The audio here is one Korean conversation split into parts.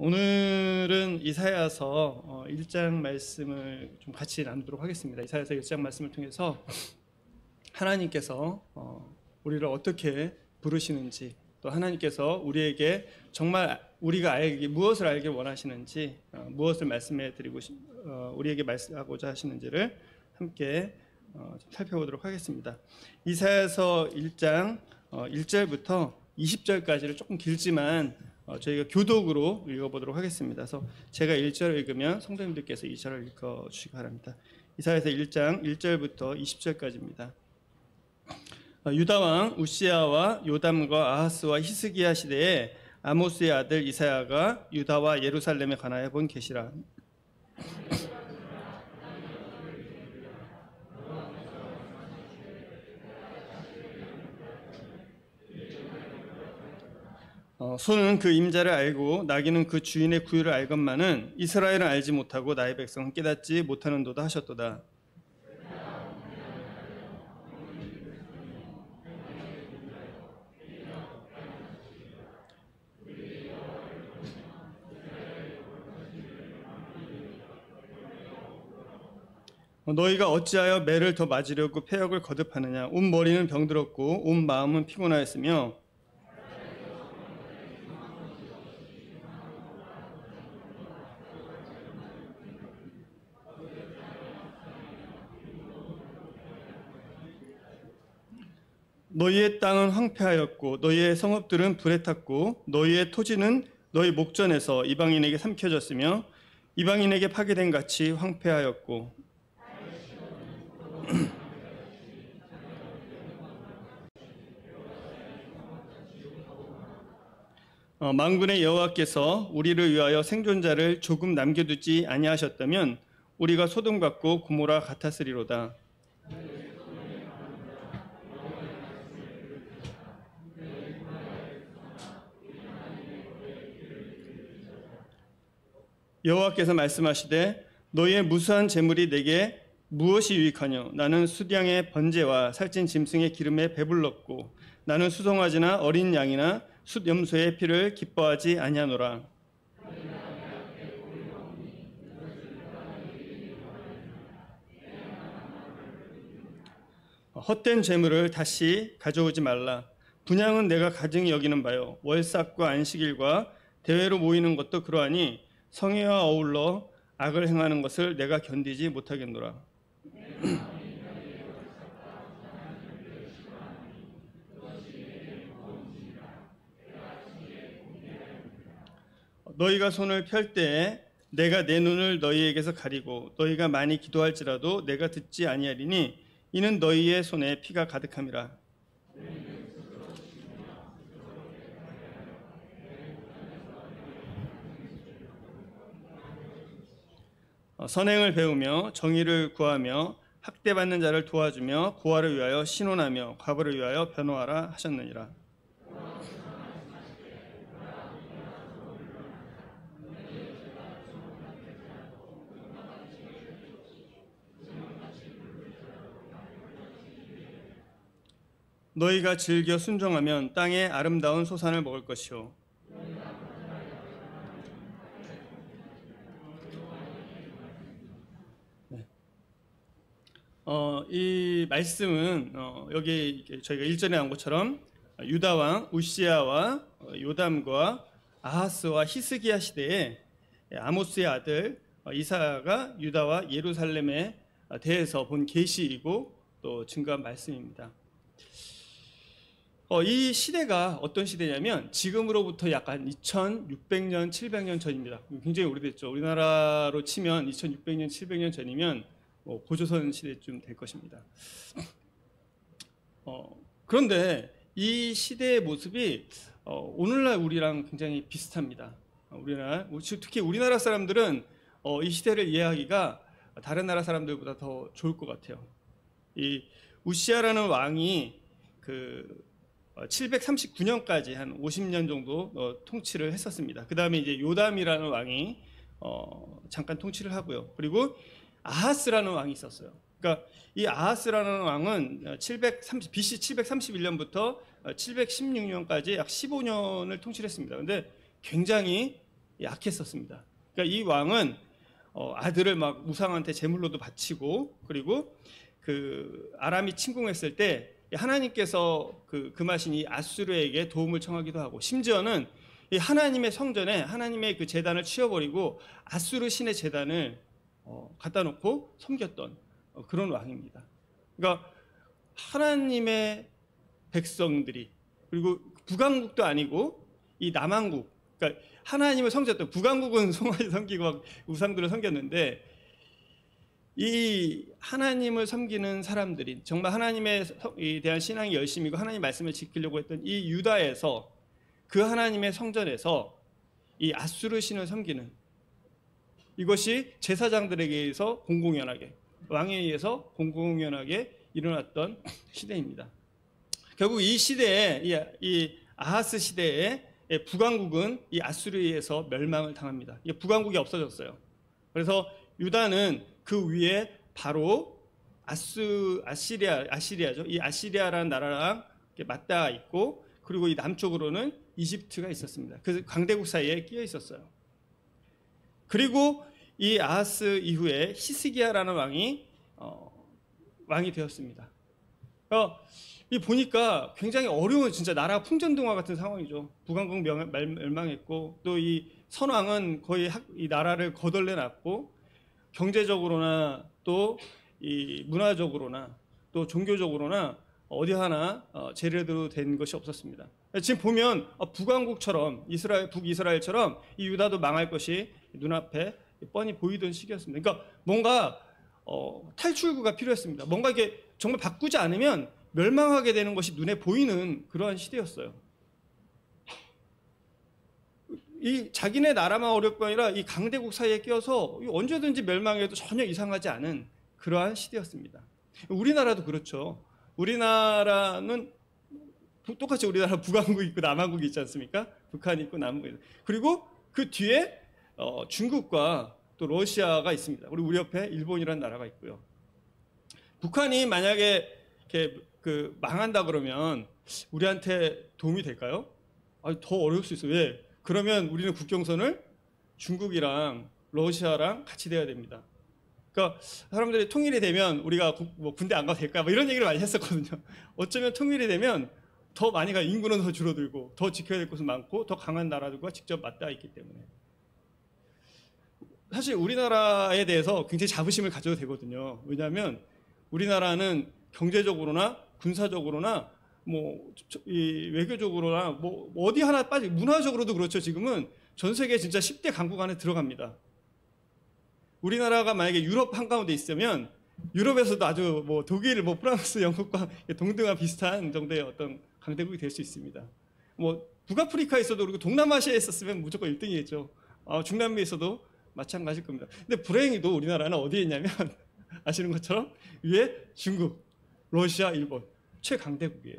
오늘은 이사야서 1장 말씀을 좀 같이 나누도록 하겠습니다. 이사야서 1장 말씀을 통해서 하나님께서 우리를 어떻게 부르시는지, 또 하나님께서 우리에게 정말 우리가 무엇을 알길 원하시는지, 무엇을 말씀해 드리고 우리에게 말씀하고자 하시는지를 함께 살펴보도록 하겠습니다. 이사야서 1장 1절부터 20절까지를 조금 길지만 저희가 교독으로 읽어보도록 하겠습니다. 그래서 제가 1절을 읽으면 성도님들께서 2절을 읽어주시기 바랍니다. 이사야서 1장 1절부터 20절까지입니다. 유다왕 우시야와 요담과 아하스와 히스기야 시대에 아모스의 아들 이사야가 유다와 예루살렘에 관하여 본 계시라. 소는 그 임자를 알고 나귀는 그 주인의 구유를 알건만은 이스라엘은 알지 못하고 나의 백성은 깨닫지 못하는도다 하셨도다. 너희가 어찌하여 매를 더 맞으려고 패역을 거듭하느냐. 온 머리는 병들었고 온 마음은 피곤하였으며 너희의 땅은 황폐하였고 너희의 성읍들은 불에 탔고 너희의 토지는 너희 목전에서 이방인에게 삼켜졌으며 이방인에게 파괴된 같이 황폐하였고 만군의 여호와께서 우리를 위하여 생존자를 조금 남겨두지 아니하셨다면 우리가 소돔 같고 고모라 같았으리로다. 여호와께서 말씀하시되 너희의 무수한 재물이 내게 무엇이 유익하뇨. 나는 숫양의 번제와 살찐 짐승의 기름에 배불렀고 나는 수송아지나 어린 양이나 숫염소의 피를 기뻐하지 아니하노라. 헛된 재물을 다시 가져오지 말라. 분향은 내가 가증히 여기는 바요. 월삭과 안식일과 대회로 모이는 것도 그러하니 성회와 어울러 악을 행하는 것을 내가 견디지 못하겠노라. 너희가 손을 펼 때에 내가 내 눈을 너희에게서 가리고 너희가 많이 기도할지라도 내가 듣지 아니하리니 이는 너희의 손에 피가 가득함이라. 선행을 배우며 정의를 구하며 학대받는 자를 도와주며 고아를 위하여 신원하며 과부를 위하여 변호하라 하셨느니라. 너희가 즐겨 순종하면 땅의 아름다운 소산을 먹을 것이요 이 말씀은 여기 저희가 1절에 나온 것처럼 유다왕 우시야와 요담과 아하스와 히스기야 시대에 아모스의 아들 이사야가 유다와 예루살렘에 대해서 본 계시이고 또 증거한 말씀입니다. 이 시대가 어떤 시대냐면 지금으로부터 약간 2600년, 700년 전입니다. 굉장히 오래됐죠. 우리나라로 치면 2600년, 700년 전이면 고조선 시대쯤 될 것입니다. 그런데 이 시대의 모습이 오늘날 우리랑 굉장히 비슷합니다. 특히 우리나라 사람들은 이 시대를 이해하기가 다른 나라 사람들보다 더 좋을 것 같아요. 이 우시야라는 왕이 739년까지 한 50년 정도 통치를 했었습니다. 그 다음에 이제 요담이라는 왕이 잠깐 통치를 하고요. 그리고 아하스라는 왕이 있었어요. 그러니까 이 아하스라는 왕은 BC 731년부터 716년까지 약 15년을 통치를 했습니다. 그런데 굉장히 약했었습니다. 그러니까 이 왕은 아들을 막 우상한테 제물로도 바치고, 그리고 그 아람이 침공했을 때 하나님께서 그 금하신 이 아수르에게 도움을 청하기도 하고, 심지어는 이 하나님의 성전에 하나님의 그 제단을 치워버리고 아수르 신의 제단을 갖다 놓고 섬겼던 그런 왕입니다. 그러니까 하나님의 백성들이, 그리고 북왕국도 아니고 이 남왕국, 그러니까 하나님을 섬겼던, 북왕국은 송아지 섬기고 막 우상들을 섬겼는데, 이 하나님을 섬기는 사람들이 정말 하나님에 대한 신앙이 열심이고 하나님 말씀을 지키려고 했던 이 유다에서, 그 하나님의 성전에서 이 아수르 신을 섬기는, 이것이 제사장들에게 의해서 공공연하게, 왕에 의해서 공공연하게 일어났던 시대입니다. 결국 이 시대에, 이 아하스 시대에 북왕국은 이 아수르에 의해서 멸망을 당합니다. 북왕국이 없어졌어요. 그래서 유다는 그 위에 바로 아시리아죠. 이 아시리아라는 나라랑 맞닿아 있고, 그리고 이 남쪽으로는 이집트가 있었습니다. 그래서 강대국 사이에 끼어 있었어요. 그리고 이 아하스 이후에 히스기야라는 왕이 되었습니다. 이 보니까 굉장히 어려운, 진짜 나라가 풍전등화 같은 상황이죠. 북왕국 멸망했고, 또 이 선왕은 거의 이 나라를 거덜내 놨고, 경제적으로나 또 이 문화적으로나 또 종교적으로나 어디 하나 제대로 된 것이 없었습니다. 지금 보면 북왕국처럼, 북이스라엘처럼 이 유다도 망할 것이 눈앞에 뻔히 보이던 시기였습니다. 그러니까 뭔가 탈출구가 필요했습니다. 뭔가 이게 정말 바꾸지 않으면 멸망하게 되는 것이 눈에 보이는 그러한 시대였어요. 이 자기네 나라만 어려울 뿐 아니라 이 강대국 사이에 끼어서 언제든지 멸망해도 전혀 이상하지 않은 그러한 시대였습니다. 우리나라도 그렇죠. 우리나라는 똑같이, 우리나라 북왕국이 있고 남왕국이 있지 않습니까? 북한이 있고 남한국이 있고, 그리고 그 뒤에 중국과 또 러시아가 있습니다. 그리고 우리 옆에 일본이라는 나라가 있고요. 북한이 만약에 이렇게 망한다 그러면 우리한테 도움이 될까요? 더 어려울 수 있어요. 왜? 그러면 우리는 국경선을 중국이랑 러시아랑 같이 돼야 됩니다. 그러니까 사람들이 통일이 되면 우리가 군대 안 가도 될까? 이런 얘기를 많이 했었거든요. 어쩌면 통일이 되면 더 많이 인구는 더 줄어들고 더 지켜야 될 것은 많고 더 강한 나라들과 직접 맞닿아 있기 때문에. 사실 우리나라에 대해서 굉장히 자부심을 가져도 되거든요. 왜냐하면 우리나라는 경제적으로나 군사적으로나 이 외교적으로나 어디 하나 문화적으로도 그렇죠. 지금은 전 세계 진짜 10대 강국 안에 들어갑니다. 우리나라가 만약에 유럽 한가운데 있으면 유럽에서도 아주 독일, 프랑스, 영국과 동등한 비슷한 정도의 어떤 강대국이 될 수 있습니다. 북아프리카에 있어도, 그리고 동남아시아에 있었으면 무조건 1등이겠죠. 중남미에 있어도 마찬가지일 겁니다. 근데 불행히도 우리나라는 어디에 있냐면 아시는 것처럼 위에 중국, 러시아, 일본 최강대국이에요.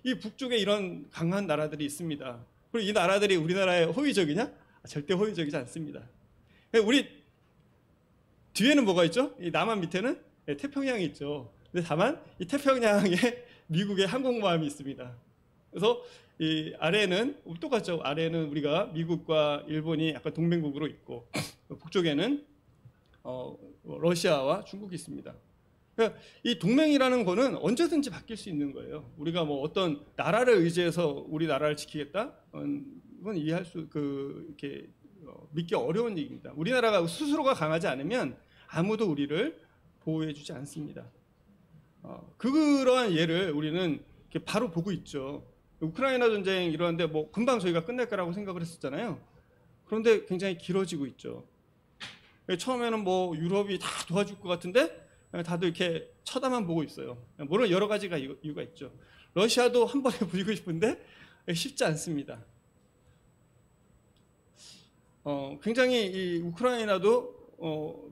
이 북쪽에 이런 강한 나라들이 있습니다. 그리고 이 나라들이 우리나라에 호의적이냐? 절대 호의적이지 않습니다. 우리 뒤에는 뭐가 있죠? 이 남한 밑에는 태평양이 있죠. 근데 다만 이 태평양에 미국의 항공모함이 있습니다. 그래서 이 아래는 똑같죠. 아래는 우리가 미국과 일본이 약간 동맹국으로 있고, 북쪽에는 러시아와 중국이 있습니다. 그러니까 이 동맹이라는 거는 언제든지 바뀔 수 있는 거예요. 우리가 어떤 나라를 의지해서 우리 나라를 지키겠다? 그건 이해할 수, 이렇게 믿기 어려운 얘기입니다. 우리나라가 스스로가 강하지 않으면 아무도 우리를 보호해주지 않습니다. 그러한 예를 우리는 바로 보고 있죠. 우크라이나 전쟁 이러는데 금방 저희가 끝날 거라고 생각을 했었잖아요. 그런데 굉장히 길어지고 있죠. 처음에는 유럽이 다 도와줄 것 같은데 다들 이렇게 쳐다만 보고 있어요. 물론 여러 가지가 이유가 있죠. 러시아도 한 번에 부리고 싶은데 쉽지 않습니다. 굉장히 이 우크라이나도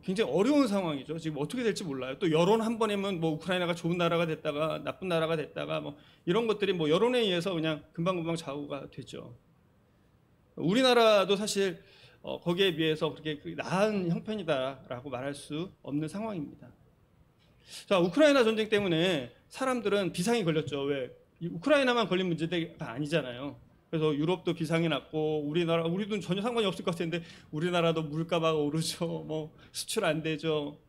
굉장히 어려운 상황이죠. 지금 어떻게 될지 몰라요. 또 여론 한 번이면 우크라이나가 좋은 나라가 됐다가 나쁜 나라가 됐다가 이런 것들이 여론에 의해서 그냥 금방금방 좌우가 되죠. 우리나라도 사실 거기에 비해서 그렇게 나은 형편이다라고 말할 수 없는 상황입니다. 자, 우크라이나 전쟁 때문에 사람들은 비상이 걸렸죠. 왜? 우크라이나만 걸린 문제가 아니잖아요. 그래서 유럽도 비상이 났고 우리도 전혀 상관이 없을 것 같은데 우리나라도 물가가 오르죠. 뭐 수출 안 되죠.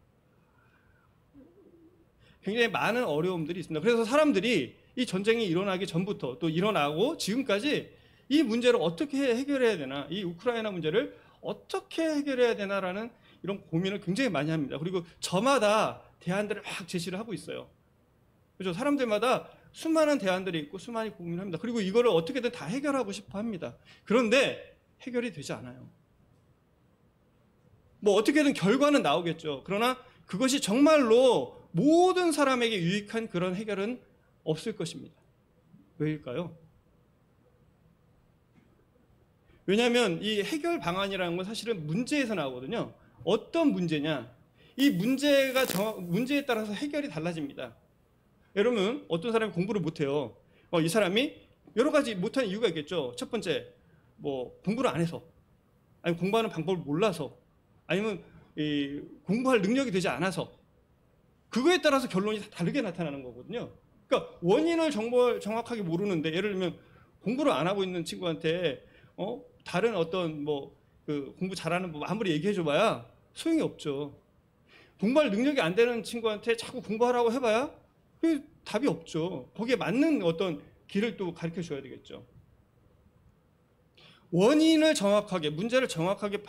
굉장히 많은 어려움들이 있습니다. 그래서 사람들이 이 전쟁이 일어나기 전부터 또 일어나고 지금까지 이 문제를 어떻게 해결해야 되나, 이 우크라이나 문제를 어떻게 해결해야 되나라는 이런 고민을 굉장히 많이 합니다. 그리고 저마다 대안들을 막 제시를 하고 있어요. 그렇죠? 사람들마다 수많은 대안들이 있고 수많이 고민을 합니다. 그리고 이거를 어떻게든 다 해결하고 싶어 합니다. 그런데 해결이 되지 않아요. 뭐 어떻게든 결과는 나오겠죠. 그러나 그것이 정말로 모든 사람에게 유익한 그런 해결은 없을 것입니다. 왜일까요? 왜냐하면 이 해결 방안이라는 건 사실은 문제에서 나오거든요. 어떤 문제냐? 이 문제에 따라서 해결이 달라집니다. 여러분, 어떤 사람이 공부를 못해요. 이 사람이 여러 가지 못하는 이유가 있겠죠. 첫 번째, 뭐 공부를 안 해서, 아니면 공부하는 방법을 몰라서, 아니면 공부할 능력이 되지 않아서. 그거에 따라서 결론이 다르게 나타나는 거거든요. 그러니까 원인을 정확하게 모르는데, 예를 들면 공부를 안 하고 있는 친구한테 다른 어떤 그 공부 잘하는 법 아무리 얘기해줘봐야 소용이 없죠. 공부할 능력이 안 되는 친구한테 자꾸 공부하라고 해봐야 그 답이 없죠. 거기에 맞는 어떤 길을 또 가르쳐 줘야 되겠죠. 원인을 정확하게, 문제를 정확하게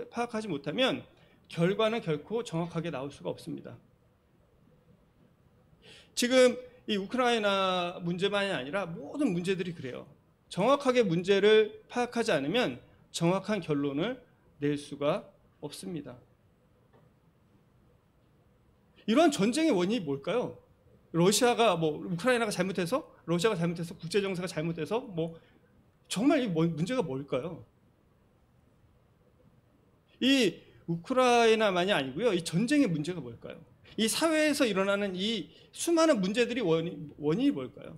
파악하지 못하면 결과는 결코 정확하게 나올 수가 없습니다. 지금 이 우크라이나 문제만이 아니라 모든 문제들이 그래요. 정확하게 문제를 파악하지 않으면 정확한 결론을 낼 수가 없습니다. 이러한 전쟁의 원인이 뭘까요? 우크라이나가 잘못해서, 러시아가 잘못해서, 국제정세가 잘못해서, 정말 이 문제가 뭘까요? 이 우크라이나만이 아니고요. 이 전쟁의 문제가 뭘까요? 이 사회에서 일어나는 이 수많은 문제들이 원인이 뭘까요?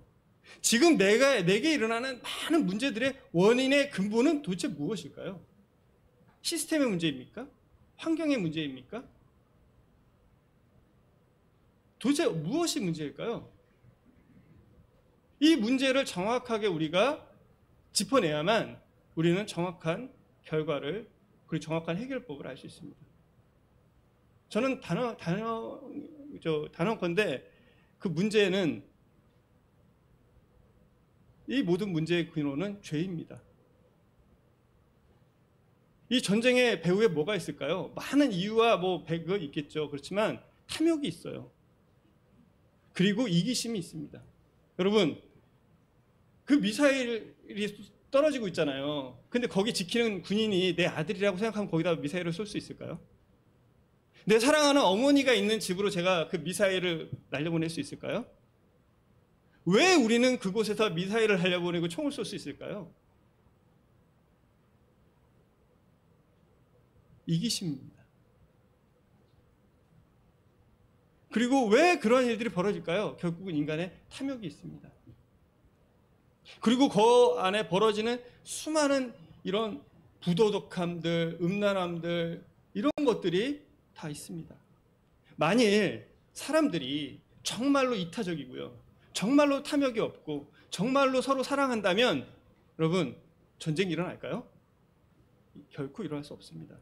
지금 내게 일어나는 많은 문제들의 원인의 근본은 도대체 무엇일까요? 시스템의 문제입니까? 환경의 문제입니까? 도대체 무엇이 문제일까요? 이 문제를 정확하게 우리가 짚어내야만 우리는 정확한 결과를, 그리고 정확한 해결법을 알 수 있습니다. 저는 단언컨대 그 문제는, 이 모든 문제의 근원은 죄입니다. 이 전쟁의 배후에 뭐가 있을까요? 많은 이유와 배가 있겠죠. 그렇지만 탐욕이 있어요. 그리고 이기심이 있습니다. 여러분, 그 미사일이 떨어지고 있잖아요. 근데 거기 지키는 군인이 내 아들이라고 생각하면 거기다 미사일을 쏠 수 있을까요? 내 사랑하는 어머니가 있는 집으로 제가 그 미사일을 날려보낼 수 있을까요? 왜 우리는 그곳에서 미사일을 날려보내고 총을 쏠 수 있을까요? 이기심입니다. 그리고 왜 그런 일들이 벌어질까요? 결국은 인간의 탐욕이 있습니다. 그리고 그 안에 벌어지는 수많은 이런 부도덕함들, 음란함들, 이런 것들이 다 있습니다. 만일 사람들이 정말로 이타적이고요, 정말로 탐욕이 없고 정말로 서로 사랑한다면 여러분, 전쟁이 일어날까요? 결코 일어날 수 없습니다.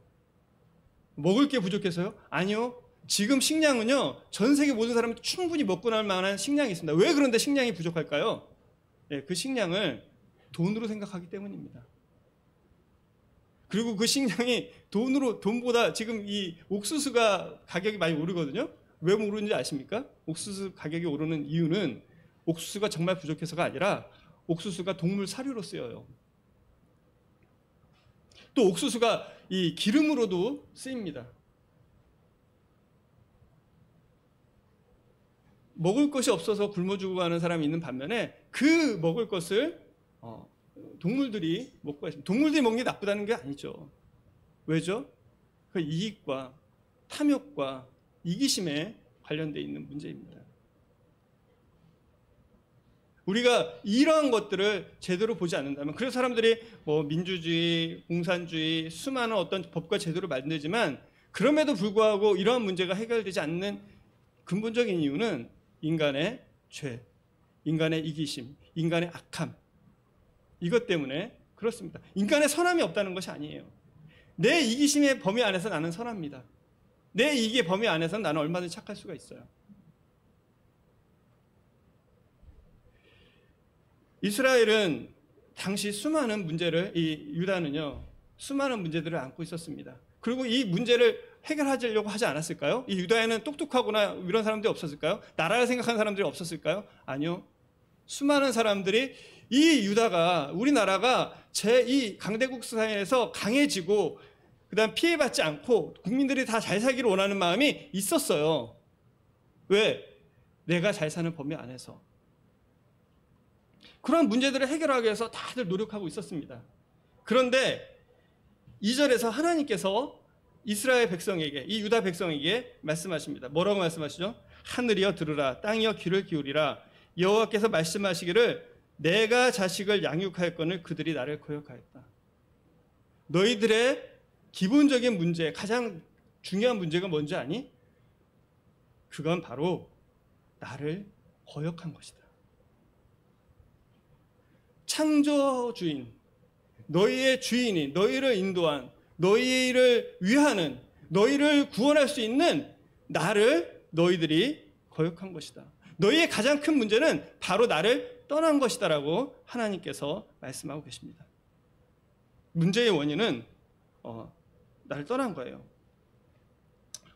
먹을 게 부족해서요? 아니요. 지금 식량은요, 전 세계 모든 사람이 충분히 먹고 날 만한 식량이 있습니다. 왜 그런데 식량이 부족할까요? 그 식량을 돈으로 생각하기 때문입니다. 그리고 그 식량이 돈보다 지금 이 옥수수가 가격이 많이 오르거든요. 왜 오르는지 아십니까? 옥수수 가격이 오르는 이유는 옥수수가 정말 부족해서가 아니라 옥수수가 동물 사료로 쓰여요. 또 옥수수가 이 기름으로도 쓰입니다. 먹을 것이 없어서 굶어 죽어가는 사람이 있는 반면에 그 먹을 것을 동물들이 먹고 있습니다. 동물들이 먹는 게 나쁘다는 게 아니죠. 왜죠? 그 이익과 탐욕과 이기심에 관련되어 있는 문제입니다. 우리가 이러한 것들을 제대로 보지 않는다면, 그래서 사람들이 민주주의, 공산주의, 수많은 어떤 법과 제도를 만들지만 그럼에도 불구하고 이러한 문제가 해결되지 않는 근본적인 이유는 인간의 죄, 인간의 이기심, 인간의 악함, 이것 때문에 그렇습니다. 인간의 선함이 없다는 것이 아니에요. 내 이기심의 범위 안에서 나는 선합니다. 내 이기의 범위 안에서 나는 얼마든지 착할 수가 있어요. 이스라엘은 당시 수많은 문제를, 이 유다는요, 수많은 문제들을 안고 있었습니다. 그리고 이 문제를 해결하려고 하지 않았을까요? 이 유다에는 똑똑하거나 이런 사람들이 없었을까요? 나라를 생각하는 사람들이 없었을까요? 아니요. 수많은 사람들이 이 유다가, 우리나라가 제2 강대국 사회에서 강해지고 그다음 피해받지 않고 국민들이 다 잘 살기를 원하는 마음이 있었어요. 왜? 내가 잘 사는 범위 안에서. 그런 문제들을 해결하기 위해서 다들 노력하고 있었습니다. 그런데 2절에서 하나님께서 이스라엘 백성에게, 이 유다 백성에게 말씀하십니다. 뭐라고 말씀하시죠? 하늘이여 들으라, 땅이여 귀를 기울이라. 여호와께서 말씀하시기를 내가 자식을 양육하였거늘 그들이 나를 거역하였다. 너희들의 기본적인 문제, 가장 중요한 문제가 뭔지 아니? 그건 바로 나를 거역한 것이다. 창조주인, 너희의 주인이 너희를 인도한, 너희를 위하는, 너희를 구원할 수 있는 나를 너희들이 거역한 것이다. 너희의 가장 큰 문제는 바로 나를 떠난 것이다라고 하나님께서 말씀하고 계십니다. 문제의 원인은 나를 떠난 거예요.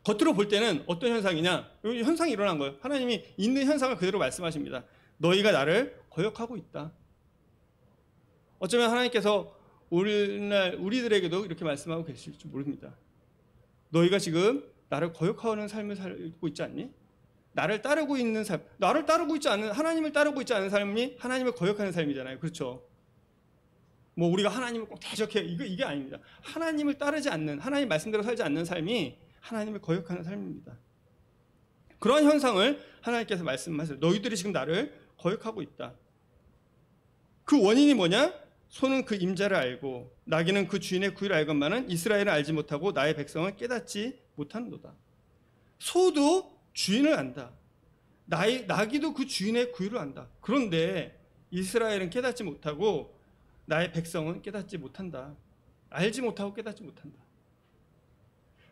겉으로 볼 때는 어떤 현상이냐? 이 현상이 일어난 거예요. 하나님이 있는 현상을 그대로 말씀하십니다. 너희가 나를 거역하고 있다. 어쩌면 하나님께서 오늘날 우리들에게도 이렇게 말씀하고 계실지 모릅니다. 너희가 지금 나를 거역하는 삶을 살고 있지 않니? 나를 따르고 있는 삶, 나를 따르고 있지 않은, 하나님을 따르고 있지 않은 삶이 하나님을 거역하는 삶이잖아요. 그렇죠? 뭐 우리가 하나님을 꼭 대적해, 이게 아닙니다. 하나님을 따르지 않는, 하나님 말씀대로 살지 않는 삶이 하나님을 거역하는 삶입니다. 그런 현상을 하나님께서 말씀하세요. 너희들이 지금 나를 거역하고 있다. 그 원인이 뭐냐? 소는 그 임자를 알고 나귀는 그 주인의 구유를 알건만은 이스라엘은 알지 못하고 나의 백성은 깨닫지 못하는도다. 소도 주인을 안다. 나귀도 그 주인의 구유를 안다. 그런데 이스라엘은 깨닫지 못하고 나의 백성은 깨닫지 못한다. 알지 못하고 깨닫지 못한다.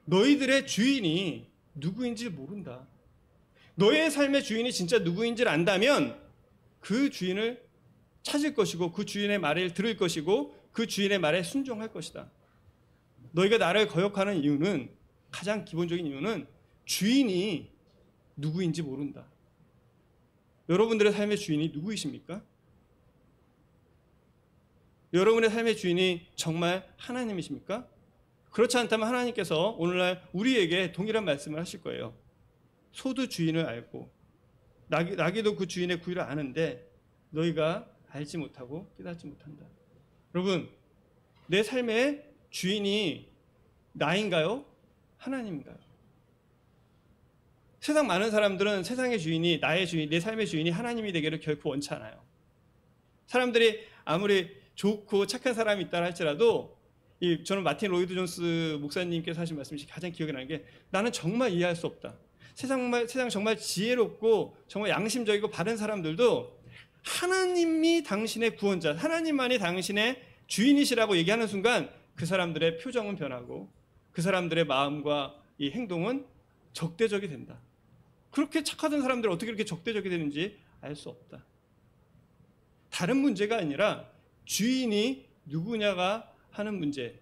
너희들의 주인이 누구인지 모른다. 너의 삶의 주인이 진짜 누구인지를 안다면 그 주인을 찾을 것이고 그 주인의 말을 들을 것이고 그 주인의 말에 순종할 것이다. 너희가 나를 거역하는 이유는, 가장 기본적인 이유는 주인이 누구인지 모른다. 여러분들의 삶의 주인이 누구이십니까? 여러분의 삶의 주인이 정말 하나님이십니까? 그렇지 않다면 하나님께서 오늘날 우리에게 동일한 말씀을 하실 거예요. 소도 주인을 알고 나귀도 그 주인의 구유를 아는데 너희가 알지 못하고 깨닫지 못한다. 여러분, 내 삶의 주인이 나인가요? 하나님인가요? 세상 많은 사람들은 세상의 주인이, 나의 주인, 내 삶의 주인이 하나님이 되기를 결코 원치 않아요. 사람들이 아무리 좋고 착한 사람이 있다 할지라도, 저는 마틴 로이드 존스 목사님께서 하신 말씀이 가장 기억에 나는 게, 나는 정말 이해할 수 없다. 세상 정말 지혜롭고 정말 양심적이고 바른 사람들도 하나님이 당신의 구원자, 하나님만이 당신의 주인이시라고 얘기하는 순간 그 사람들의 표정은 변하고 그 사람들의 마음과 이 행동은 적대적이 된다. 그렇게 착하던 사람들이 어떻게 그렇게 적대적이 되는지 알 수 없다. 다른 문제가 아니라 주인이 누구냐가 하는 문제.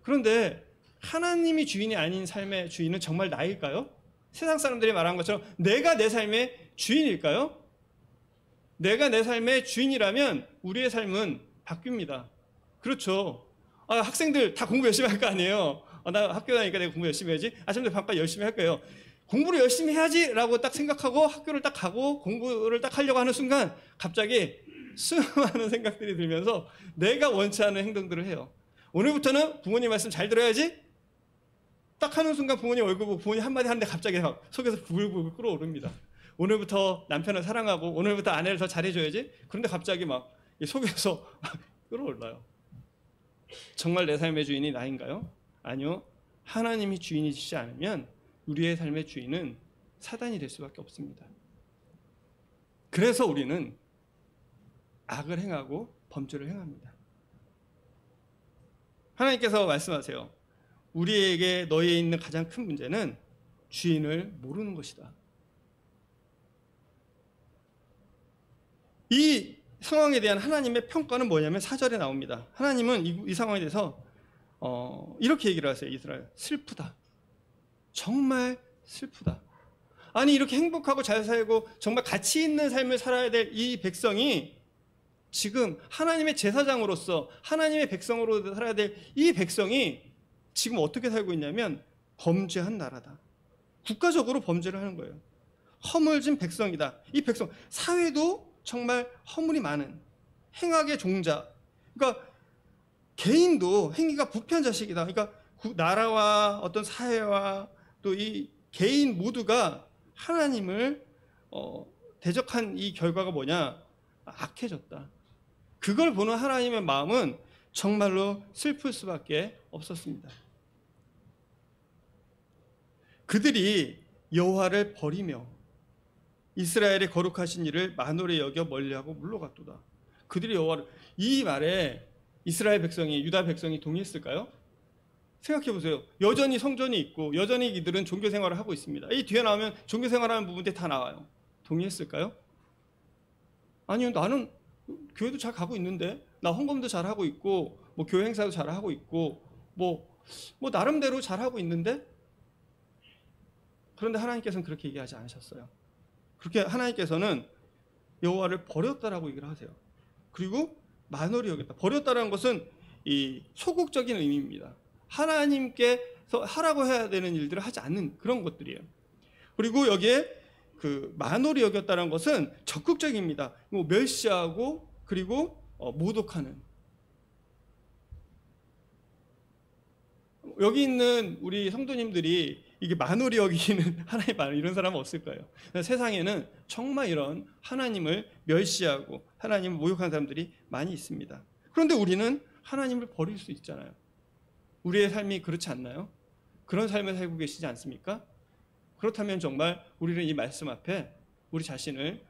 그런데 하나님이 주인이 아닌 삶의 주인은 정말 나일까요? 세상 사람들이 말한 것처럼 내가 내 삶의 주인일까요? 내가 내 삶의 주인이라면 우리의 삶은 바뀝니다. 그렇죠. 학생들 다 공부 열심히 할 거 아니에요. 나 학교 다니니까 내가 공부 열심히 해야지. 아침부터 밤까지 열심히 할 거예요. 공부를 열심히 해야지라고 딱 생각하고 학교를 딱 가고 공부를 딱 하려고 하는 순간 갑자기 수많은 생각들이 들면서 내가 원치 않은 행동들을 해요. 오늘부터는 부모님 말씀 잘 들어야지. 딱 하는 순간 부모님 얼굴 보고 부모님 한마디 하는데 갑자기 막 속에서 부글부글 끓어오릅니다. 오늘부터 남편을 사랑하고 오늘부터 아내를 더 잘해줘야지. 그런데 갑자기 막 속에서 끓어올라요. 정말 내 삶의 주인이 나인가요? 아니요. 하나님이 주인이시지 않으면 우리의 삶의 주인은 사단이 될 수밖에 없습니다. 그래서 우리는 악을 행하고 범죄를 행합니다. 하나님께서 말씀하세요. 우리에게 너희에 있는 가장 큰 문제는 주인을 모르는 것이다. 이 상황에 대한 하나님의 평가는 뭐냐면 4절에 나옵니다. 하나님은 이 상황에 대해서 이렇게 얘기를 하세요. 이스라엘, 슬프다. 정말 슬프다. 아니, 이렇게 행복하고 잘 살고 정말 가치 있는 삶을 살아야 될 이 백성이 지금 하나님의 제사장으로서 하나님의 백성으로 살아야 될 이 백성이 지금 어떻게 살고 있냐면 범죄한 나라다. 국가적으로 범죄를 하는 거예요. 허물진 백성이다. 이 백성, 사회도 정말 허물이 많은 행악의 종자. 그러니까 개인도 행위가 부패한 자식이다. 그러니까 나라와 어떤 사회와 또 이 개인 모두가 하나님을 대적한 이 결과가 뭐냐? 악해졌다. 그걸 보는 하나님의 마음은 정말로 슬플 수밖에 없었습니다. 그들이 여호와를 버리며 이스라엘의 거룩하신 일을 만홀히 여겨 멀리하고 물러갔도다. 그들이 여호와를, 이 말에 이스라엘 백성이, 유다 백성이 동의했을까요? 생각해 보세요. 여전히 성전이 있고 여전히 이들은 종교 생활을 하고 있습니다. 이 뒤에 나오면 종교 생활하는 부분들이 다 나와요. 동의했을까요? 아니요, 나는 교회도 잘 가고 있는데, 나 헌금도 잘 하고 있고, 뭐 교회 행사도 잘 하고 있고, 뭐 나름대로 잘 하고 있는데. 그런데 하나님께서는 그렇게 얘기하지 않으셨어요. 그렇게 하나님께서는 여호와를 버렸다라고 얘기를 하세요. 그리고 만홀히 여겼다. 버렸다라는 것은 이 소극적인 의미입니다. 하나님께서 하라고 해야 되는 일들을 하지 않는 그런 것들이에요. 그리고 여기에 그 만홀히 여겼다는 것은 적극적입니다. 멸시하고 그리고 모독하는. 여기 있는 우리 성도님들이 이게 만홀히 여기는 하나님 말 이런 사람은 없을 거예요. 세상에는 정말 이런 하나님을 멸시하고 하나님을 모욕하는 사람들이 많이 있습니다. 그런데 우리는 하나님을 버릴 수 있잖아요. 우리의 삶이 그렇지 않나요? 그런 삶을 살고 계시지 않습니까? 그렇다면 정말 우리는 이 말씀 앞에 우리 자신을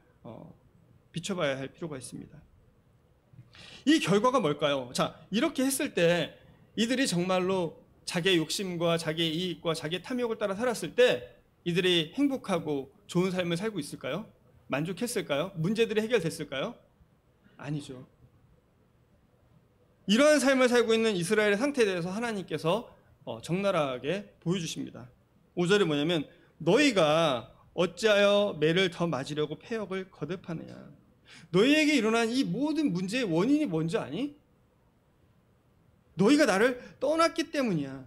비춰봐야 할 필요가 있습니다. 이 결과가 뭘까요? 자, 이렇게 했을 때 이들이 정말로 자기의 욕심과 자기의 이익과 자기의 탐욕을 따라 살았을 때 이들이 행복하고 좋은 삶을 살고 있을까요? 만족했을까요? 문제들이 해결됐을까요? 아니죠. 이러한 삶을 살고 있는 이스라엘의 상태에 대해서 하나님께서 적나라하게 보여주십니다. 5절에 뭐냐면 너희가 어찌하여 매를 더 맞으려고 패역을 거듭하느냐. 너희에게 일어난 이 모든 문제의 원인이 뭔지 아니? 너희가 나를 떠났기 때문이야.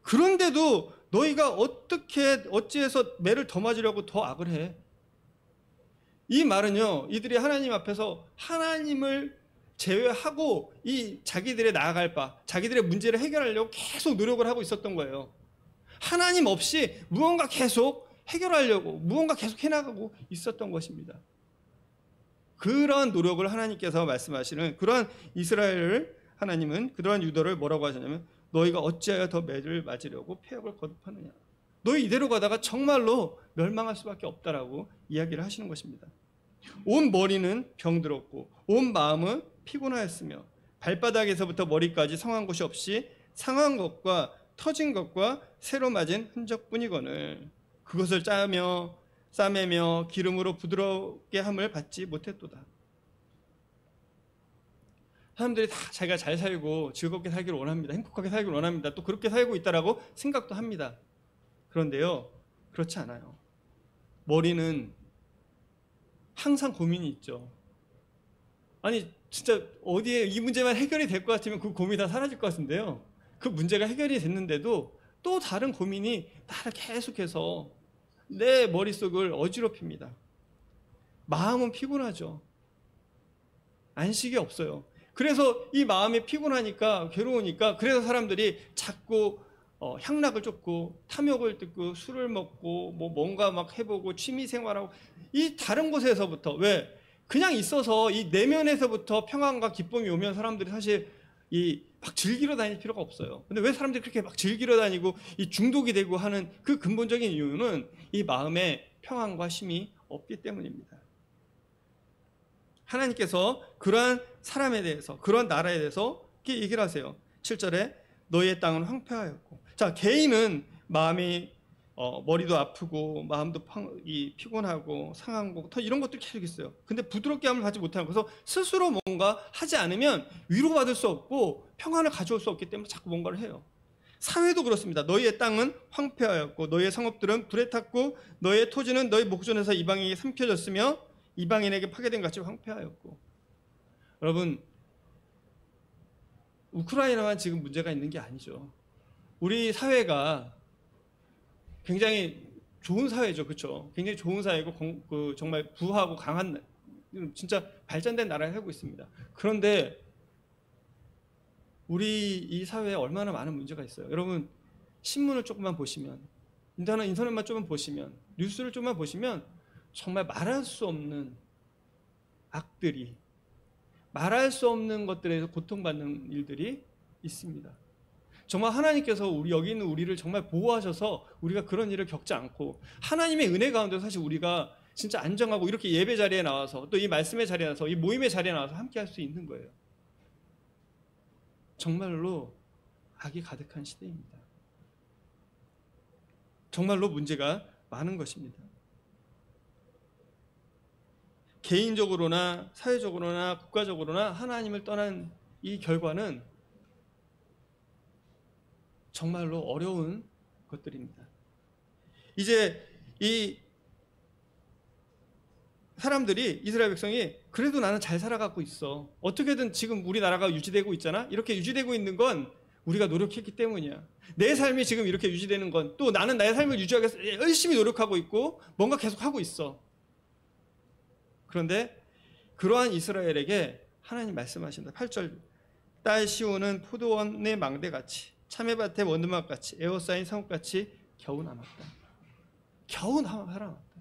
그런데도 너희가 어찌해서 매를 더 맞으려고 더 악을 해? 이 말은요, 이들이 하나님 앞에서 하나님을 제외하고 이 자기들의 나아갈 바, 자기들의 문제를 해결하려고 계속 노력을 하고 있었던 거예요. 하나님 없이 무언가 계속 해결하려고, 무언가 계속 해나가고 있었던 것입니다. 그러한 노력을 하나님께서 말씀하시는 그러한 이스라엘을 하나님은 그러한 유다를 뭐라고 하셨냐면 너희가 어찌하여 더 매를 맞으려고 패역을 거듭하느냐. 너희 이대로 가다가 정말로 멸망할 수밖에 없다라고 이야기를 하시는 것입니다. 온 머리는 병들었고 온 마음은 피곤하였으며 발바닥에서부터 머리까지 성한 곳이 없이 상한 것과 터진 것과 새로 맞은 흔적뿐이거늘 그것을 짜며 싸매며 기름으로 부드럽게 함을 받지 못했도다. 사람들이 다 자기가 잘 살고 즐겁게 살기를 원합니다. 행복하게 살기를 원합니다. 또 그렇게 살고 있다라고 생각도 합니다. 그런데요, 그렇지 않아요. 머리는 항상 고민이 있죠. 아니 진짜 어디에 이 문제만 해결이 될 것 같으면 그 고민이 다 사라질 것 같은데요. 그 문제가 해결이 됐는데도 또 다른 고민이 나를 계속해서 내 머릿속을 어지럽힙니다. 마음은 피곤하죠. 안식이 없어요. 그래서 이 마음이 피곤하니까 괴로우니까 그래서 사람들이 자꾸 향락을 쫓고 탐욕을 듣고 술을 먹고 뭔가 막 해보고 취미생활하고 이 다른 곳에서부터 왜 그냥 있어서 이 내면에서부터 평안과 기쁨이 오면 사람들이 사실 이 막 즐기러 다닐 필요가 없어요. 근데 왜 사람들이 그렇게 막 즐기러 다니고 이 중독이 되고 하는 그 근본적인 이유는 이 마음에 평안과 쉼이 없기 때문입니다. 하나님께서 그러한 사람에 대해서, 그러한 나라에 대해서 이렇게 얘기를 하세요. 7절에 너희의 땅은 황폐하였고. 자, 개인은 마음이 머리도 아프고 마음도 피곤하고 상한 거 이런 것들 계속 있어요. 근데 부드럽게 함을 받지 못하는 거서 스스로 뭔가 하지 않으면 위로받을 수 없고 평안을 가져올 수 없기 때문에 자꾸 뭔가를 해요. 사회도 그렇습니다. 너희의 땅은 황폐하였고 너희의 성읍들은 불에 탔고 너희의 토지는 너희 목전에서 이방인에게 삼켜졌으며 이방인에게 파괴된 같이 황폐하였고. 여러분, 우크라이나만 지금 문제가 있는 게 아니죠. 우리 사회가 굉장히 좋은 사회죠. 그렇죠? 굉장히 좋은 사회고 정말 부하고 강한 진짜 발전된 나라를 살고 있습니다. 그런데 우리 이 사회에 얼마나 많은 문제가 있어요. 여러분, 신문을 조금만 보시면, 인터넷만 조금 보시면, 뉴스를 조금만 보시면 정말 말할 수 없는 악들이, 말할 수 없는 것들에서 고통받는 일들이 있습니다. 정말 하나님께서 여기 있는 우리를 정말 보호하셔서 우리가 그런 일을 겪지 않고, 하나님의 은혜 가운데 사실 우리가 진짜 안정하고 이렇게 예배 자리에 나와서 또 이 말씀의 자리에 나와서 이 모임의 자리에 나와서 함께 할 수 있는 거예요. 정말로 악이 가득한 시대입니다. 정말로 문제가 많은 것입니다. 개인적으로나 사회적으로나 국가적으로나 하나님을 떠난 이 결과는 정말로 어려운 것들입니다. 이제 이 사람들이, 이스라엘 백성이 그래도 나는 잘 살아가고 있어, 어떻게든 지금 우리나라가 유지되고 있잖아, 이렇게 유지되고 있는 건 우리가 노력했기 때문이야. 내 삶이 지금 이렇게 유지되는 건 또 나는 나의 삶을 유지하기 위해서 열심히 노력하고 있고 뭔가 계속 하고 있어. 그런데 그러한 이스라엘에게 하나님 말씀하신다. 8절, 딸 시온은 포도원의 망대같이 참외밭의 원두막같이 에워싸인 성읍같이 겨우 남았다. 겨우 살아남았다.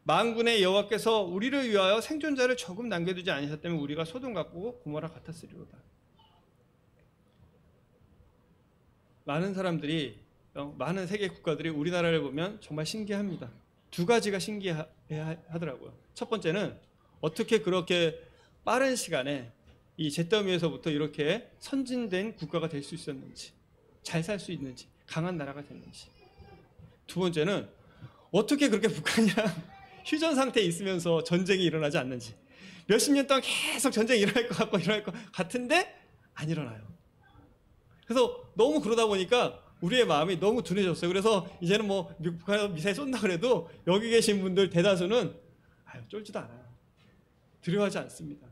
만군의 여호와께서 우리를 위하여 생존자를 조금 남겨두지 않으셨다면 우리가 소돔 같고 고모라 같았으리로다. 많은 사람들이, 많은 세계 국가들이 우리나라를 보면 정말 신기합니다. 두 가지가 신기하더라고요. 첫 번째는 어떻게 그렇게 빠른 시간에 이 잿더미에서부터 이렇게 선진된 국가가 될 수 있었는지, 잘 살 수 있는지, 강한 나라가 됐는지. 두 번째는 어떻게 그렇게 북한이랑 휴전 상태에 있으면서 전쟁이 일어나지 않는지. 몇십 년 동안 계속 전쟁이 일어날 것 같고 일어날 것 같은데 안 일어나요. 그래서 너무 그러다 보니까 우리의 마음이 너무 둔해졌어요. 그래서 이제는 뭐 북한에서 미사일 쏜다 그래도 여기 계신 분들 대다수는 쫄지도 않아요. 두려워하지 않습니다.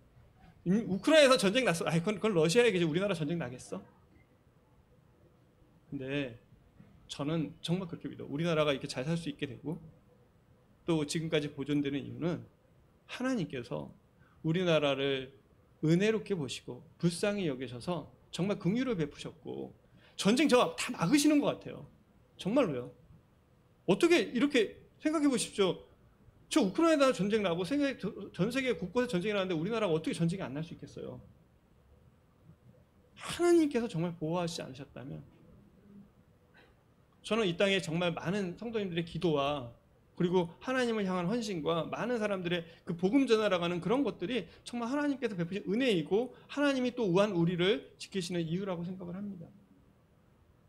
우크라이나에서 전쟁 났어. 그건 러시아에게 우리나라 전쟁 나겠어? 근데 저는 정말 그렇게 믿어요. 우리나라가 이렇게 잘 살 수 있게 되고 또 지금까지 보존되는 이유는 하나님께서 우리나라를 은혜롭게 보시고 불쌍히 여기셔서 정말 긍휼을 베푸셨고 전쟁 다 막으시는 것 같아요. 정말로요. 어떻게 이렇게 생각해 보십시오. 저 우크라이나 전쟁 나고 전 세계 곳곳에 전쟁이 나는데 우리나라가 어떻게 전쟁이 안 날 수 있겠어요? 하나님께서 정말 보호하시지 않으셨다면 저는 이 땅에 정말 많은 성도님들의 기도와 그리고 하나님을 향한 헌신과 많은 사람들의 그 복음 전하라가는 그런 것들이 정말 하나님께서 베푸신 은혜이고 하나님이 또 우한 우리를 지키시는 이유라고 생각을 합니다.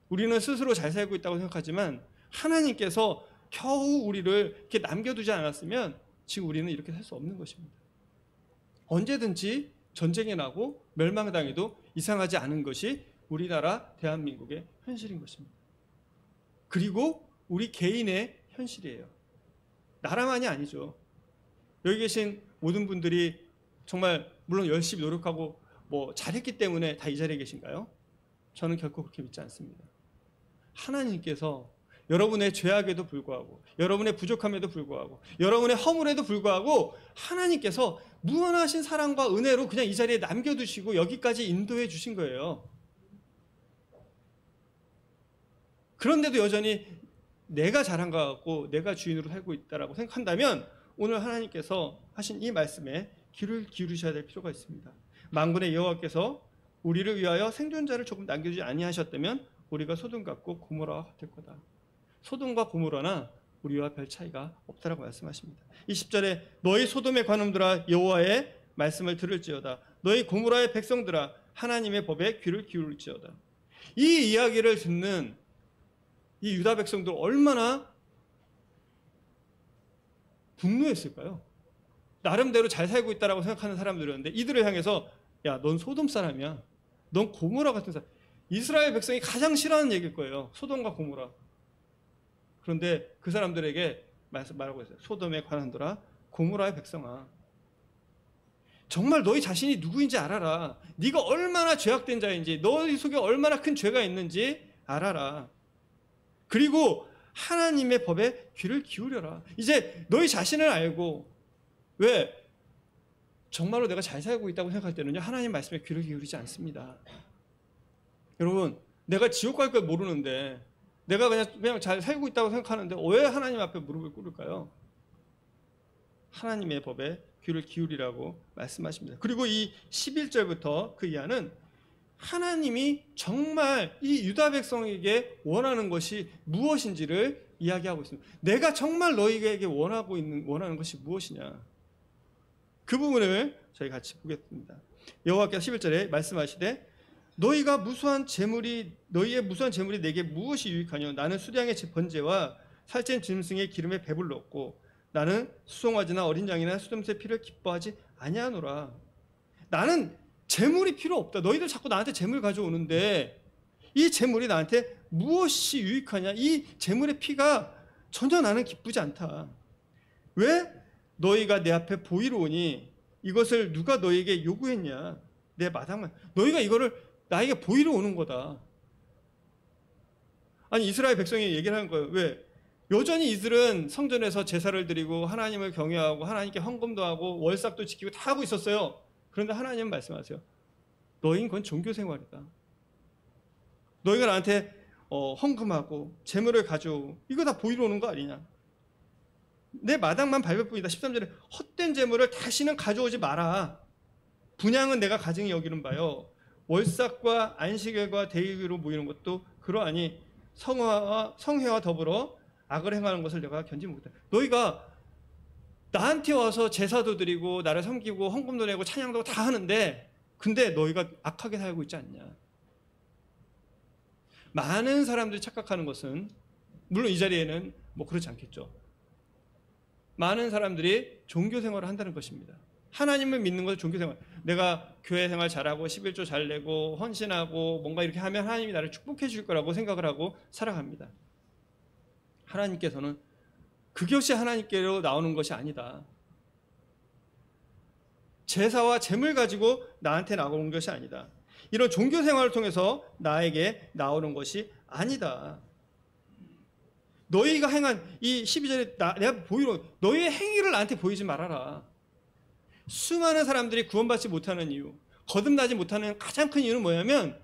우리는 스스로 잘 살고 있다고 생각하지만 하나님께서 겨우 우리를 이렇게 남겨두지 않았으면 지금 우리는 이렇게 살 수 없는 것입니다. 언제든지 전쟁이 나고 멸망당해도 이상하지 않은 것이 우리나라 대한민국의 현실인 것입니다. 그리고 우리 개인의 현실이에요. 나라만이 아니죠. 여기 계신 모든 분들이 정말 물론 열심히 노력하고 뭐 잘했기 때문에 다 이 자리에 계신가요? 저는 결코 그렇게 믿지 않습니다. 하나님께서 여러분의 죄악에도 불구하고 여러분의 부족함에도 불구하고 여러분의 허물에도 불구하고 하나님께서 무한하신 사랑과 은혜로 그냥 이 자리에 남겨두시고 여기까지 인도해 주신 거예요. 그런데도 여전히 내가 잘한 것 같고 내가 주인으로 살고 있다라고 생각한다면 오늘 하나님께서 하신 이 말씀에 귀를 기울이셔야 될 필요가 있습니다. 만군의 여호와께서 우리를 위하여 생존자를 조금 남겨주지 아니하셨다면 우리가 소돔 같고 고모라와 같을 거다. 소돔과 고모라나 우리와 별 차이가 없다라고 말씀하십니다. 20절에 너희 소돔의 관음들아 여호와의 말씀을 들을지어다. 너희 고모라의 백성들아 하나님의 법에 귀를 기울일지어다. 이 이야기를 듣는 이 유다 백성들 얼마나 분노했을까요? 나름대로 잘 살고 있다라고 생각하는 사람들이었는데 이들을 향해서 야, 넌 소돔 사람이야. 넌 고모라 같은 사람. 이스라엘 백성이 가장 싫어하는 얘기일 거예요. 소돔과 고모라. 그런데 그 사람들에게 말하고 있어요. 소돔에 관한더라. 고모라의 백성아. 정말 너희 자신이 누구인지 알아라. 네가 얼마나 죄악된 자인지, 너희 속에 얼마나 큰 죄가 있는지 알아라. 그리고 하나님의 법에 귀를 기울여라. 이제 너희 자신을 알고, 왜? 정말로 내가 잘 살고 있다고 생각할 때는요, 하나님 말씀에 귀를 기울이지 않습니다. 여러분, 내가 지옥 갈 걸 모르는데, 내가 그냥 잘 살고 있다고 생각하는데, 왜 하나님 앞에 무릎을 꿇을까요? 하나님의 법에 귀를 기울이라고 말씀하십니다. 그리고 이 11절부터 그 이하는 하나님이 정말 이 유다 백성에게 원하는 것이 무엇인지를 이야기하고 있습니다. 내가 정말 너희에게 원하는 것이 무엇이냐. 그 부분을 저희 같이 보겠습니다. 여호와께서 11절에 말씀하시되 너희의 무수한 재물이 내게 무엇이 유익하뇨. 나는 수량의 번제와 살찐 짐승의 기름에 배불렀고 나는 수송아지나 어린 양이나 수염새 피를 기뻐하지 아니하노라. 나는 재물이 필요 없다. 너희들 자꾸 나한테 재물 가져오는데 이 재물이 나한테 무엇이 유익하냐. 이 재물의 피가 전혀 나는 기쁘지 않다. 왜? 너희가 내 앞에 보이러 오니 이것을 누가 너희에게 요구했냐. 내 마당만. 너희가 이거를 나에게 보이러 오는 거다. 아니 이스라엘 백성이 얘기를 하는 거예요. 왜? 여전히 이들은 성전에서 제사를 드리고 하나님을 경외하고 하나님께 헌금도 하고 월삭도 지키고 다 하고 있었어요. 그런데 하나님은 말씀하세요. 너희는 그건 종교생활이다. 너희가 나한테 헌금하고 재물을 가져오고 이거 다 보이러 오는 거 아니냐. 내 마당만 밟을 뿐이다. 13절에 헛된 재물을 다시는 가져오지 마라. 분향은 내가 가증히 여기는 바요. 월삭과 안식일과 대일로 모이는 것도 그러하니 성회와 더불어 악을 행하는 것을 내가 견디지 못해. 너희가 나한테 와서 제사도 드리고 나를 섬기고 헌금도 내고 찬양도 다 하는데 근데 너희가 악하게 살고 있지 않냐. 많은 사람들이 착각하는 것은 물론 이 자리에는 뭐 그렇지 않겠죠. 많은 사람들이 종교 생활을 한다는 것입니다. 하나님을 믿는 것을 종교 생활. 내가 교회 생활 잘하고 11조 잘 내고 헌신하고 뭔가 이렇게 하면 하나님이 나를 축복해 줄 거라고 생각을 하고 살아갑니다. 하나님께서는 그것이 하나님께로 나오는 것이 아니다. 제사와 재물 가지고 나한테 나오는 것이 아니다. 이런 종교 생활을 통해서 나에게 나오는 것이 아니다. 너희가 행한 이 12절에 내가 보이러 너희의 행위를 나한테 보이지 말아라. 수많은 사람들이 구원받지 못하는 이유, 거듭나지 못하는 가장 큰 이유는 뭐냐면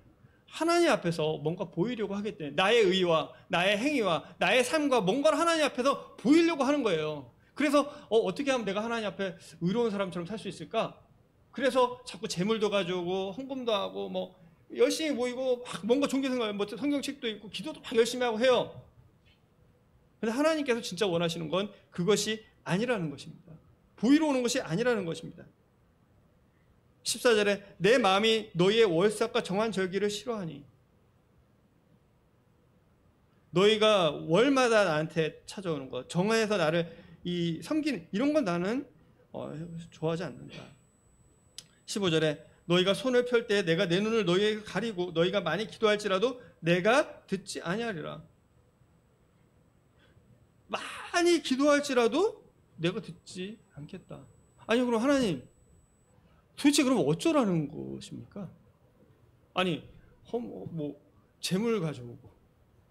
하나님 앞에서 뭔가 보이려고 하기 때문에 나의 의와 나의 행위와 나의 삶과 뭔가를 하나님 앞에서 보이려고 하는 거예요. 그래서 어떻게 하면 내가 하나님 앞에 의로운 사람처럼 살 수 있을까? 그래서 자꾸 재물도 가져오고 헌금도 하고 뭐 열심히 모이고 막 뭔가 종교생활, 뭐 성경책도 읽고 기도도 막 열심히 하고 해요. 그런데 하나님께서 진짜 원하시는 건 그것이 아니라는 것입니다. 보이러 오는 것이 아니라는 것입니다. 14절에 내 마음이 너희의 월삭과 정한 절기를 싫어하니. 너희가 월마다 나한테 찾아오는 것, 정해서 나를 섬기는 이런 건 나는 좋아하지 않는다. 15절에 너희가 손을 펼 때 내가 내 눈을 너희에게 가리고 너희가 많이 기도할지라도 내가 듣지 아니하리라. 많이 기도할지라도 내가 듣지 않겠다. 아니 그럼 하나님 도대체 그럼 어쩌라는 것입니까? 아니 뭐 재물 가져오고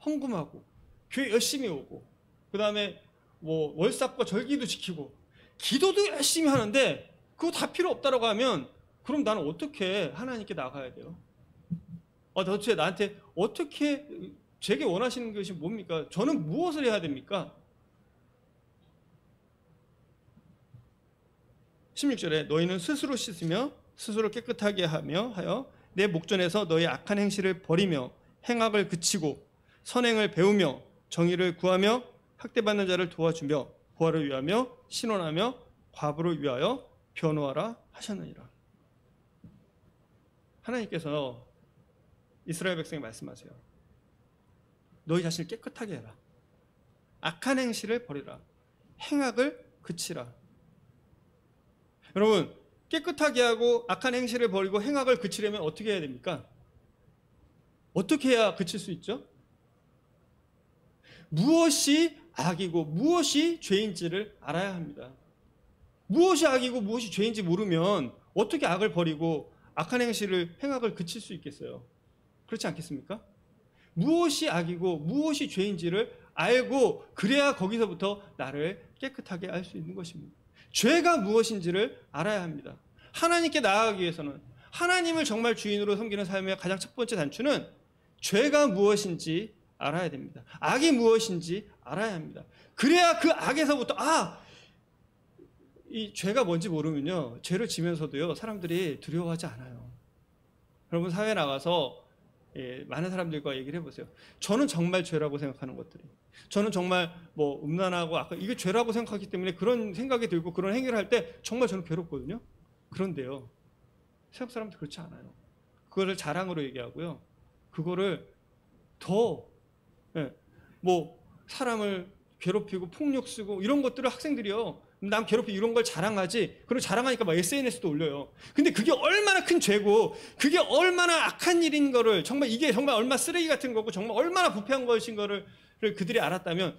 헌금하고 교회 열심히 오고 그 다음에 뭐 월삭과 절기도 지키고 기도도 열심히 하는데 그거 다 필요 없다라고 하면 그럼 나는 어떻게 하나님께 나가야 돼요? 도대체 나한테 어떻게 제게 원하시는 것이 뭡니까? 저는 무엇을 해야 됩니까? 16절에 너희는 스스로 씻으며 스스로 깨끗하게 하여 내 목전에서 너희 악한 행실을 버리며 행악을 그치고 선행을 배우며 정의를 구하며 학대받는 자를 도와주며 부활을 위하며 신원하며 과부를 위하여 변호하라 하셨느니라. 하나님께서 이스라엘 백성에 말씀하세요. 너희 자신을 깨끗하게 해라. 악한 행실을 버리라. 행악을 그치라. 여러분, 깨끗하게 하고 악한 행실을 버리고 행악을 그치려면 어떻게 해야 됩니까? 어떻게 해야 그칠 수 있죠? 무엇이 악이고 무엇이 죄인지를 알아야 합니다. 무엇이 악이고 무엇이 죄인지 모르면 어떻게 악을 버리고 악한 행실을 행악을 그칠 수 있겠어요? 그렇지 않겠습니까? 무엇이 악이고 무엇이 죄인지를 알고 그래야 거기서부터 나를 깨끗하게 할 수 있는 것입니다. 죄가 무엇인지를 알아야 합니다. 하나님께 나아가기 위해서는 하나님을 정말 주인으로 섬기는 삶의 가장 첫 번째 단추는 죄가 무엇인지 알아야 됩니다. 악이 무엇인지 알아야 합니다. 그래야 그 악에서부터 이 죄가 뭔지 모르면요, 죄를 지면서도요 사람들이 두려워하지 않아요. 여러분, 사회에 나가서 많은 사람들과 얘기를 해보세요. 저는 정말 죄라고 생각하는 것들이, 저는 정말 음란하고 아까 이게 죄라고 생각하기 때문에 그런 생각이 들고 그런 행위를 할 때 정말 저는 괴롭거든요. 그런데요, 세상 사람들 그렇지 않아요. 그거를 자랑으로 얘기하고요, 그거를 더 사람을 괴롭히고 폭력 쓰고 이런 것들을 학생들이요, 남 괴롭히고 이런 걸 자랑하지, 그리고 자랑하니까 막 SNS도 올려요. 근데 그게 얼마나 큰 죄고 그게 얼마나 악한 일인 거를, 정말 이게 정말 얼마나 쓰레기 같은 거고 정말 얼마나 부패한 것인 거를 그들이 알았다면